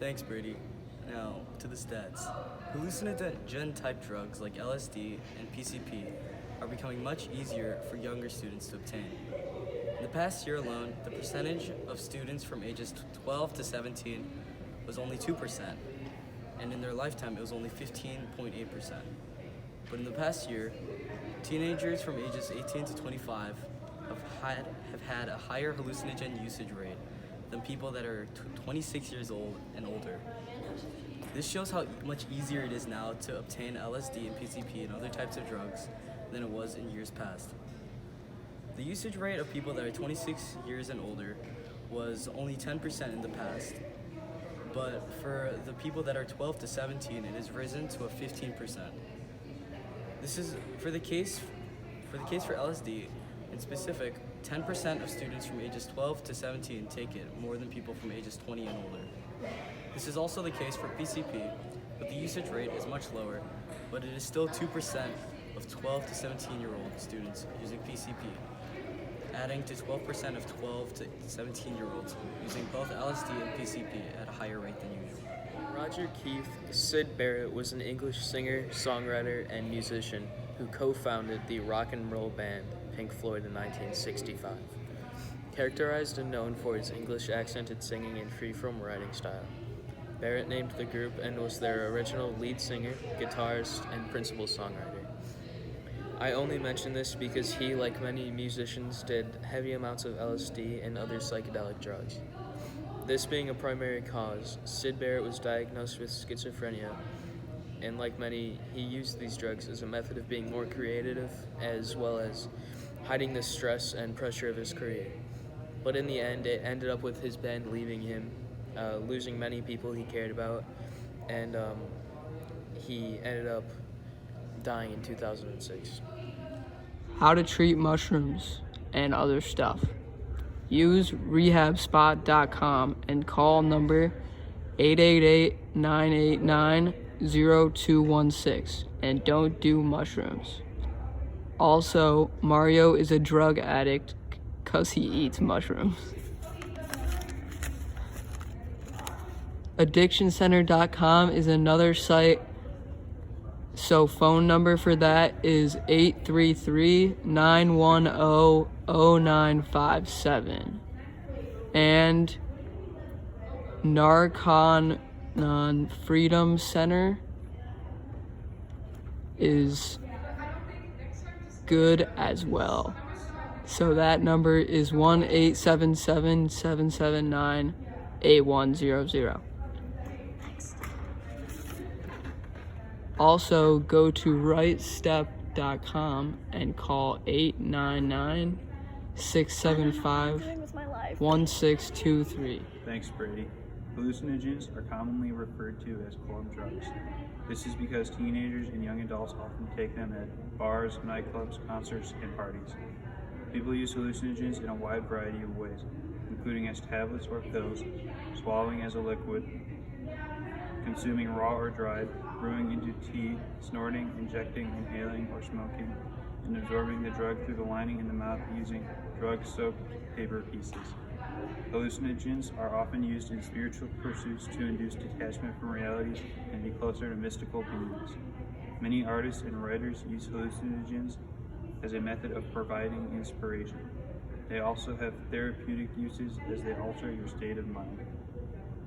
Thanks, Brady. Now, to the stats. Hallucinogen-type drugs like LSD and PCP are becoming much easier for younger students to obtain. In the past year alone, the percentage of students from ages 12 to 17 was only 2%, and in their lifetime it was only 15.8%. But in the past year, teenagers from ages 18 to 25 have had a higher hallucinogen usage rate than people that are 26 years old and older. This shows how much easier it is now to obtain LSD and PCP and other types of drugs than it was in years past. The usage rate of people that are 26 years and older was only 10% in the past, but for the people that are 12 to 17, it has risen to a 15%. This is for the case for LSD in specific. 10% of students from ages 12 to 17 take it more than people from ages 20 and older. This is also the case for PCP, but the usage rate is much lower, but it is still 2% of 12 to 17-year-old students using PCP, adding to 12% of 12 to 17-year-olds using both LSD and PCP at a higher rate than usual. Roger Keith, Syd Barrett was an English singer, songwriter, and musician who co-founded the rock and roll band Pink Floyd in 1965. Characterized and known for its English accented singing and free-form writing style, Barrett named the group and was their original lead singer, guitarist, and principal songwriter. I only mention this because he, like many musicians, did heavy amounts of LSD and other psychedelic drugs. This being a primary cause, Syd Barrett was diagnosed with schizophrenia, and like many, he used these drugs as a method of being more creative, as well as hiding the stress and pressure of his career. But in the end, it ended up with his band leaving him, losing many people he cared about, and he ended up dying in 2006. How to treat mushrooms and other stuff. Use rehabspot.com and call number 888-989-0216 and don't do mushrooms. Also, Mario is a drug addict because he eats mushrooms. AddictionCenter.com is another site, so phone number for that is 833-910-0957. And Narconon Freedom Center is good as well. So that number is 1-877-779-8100. Also, go to rightstep.com and call 899-675-1623. Thanks, Brady. Hallucinogens are commonly referred to as club drugs. This is because teenagers and young adults often take them at bars, nightclubs, concerts, and parties. People use hallucinogens in a wide variety of ways, including as tablets or pills, swallowing as a liquid, consuming raw or dried, brewing into tea, snorting, injecting, inhaling, or smoking, and absorbing the drug through the lining in the mouth using drug-soaked paper pieces. Hallucinogens are often used in spiritual pursuits to induce detachment from reality and be closer to mystical beings. Many artists and writers use hallucinogens as a method of providing inspiration. They also have therapeutic uses as they alter your state of mind.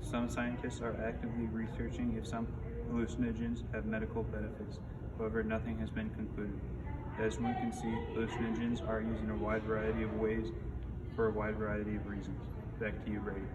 Some scientists are actively researching if some hallucinogens have medical benefits. However, nothing has been concluded. As one can see, hallucinogens are used in a wide variety of ways for a wide variety of reasons. Back to you, Brady.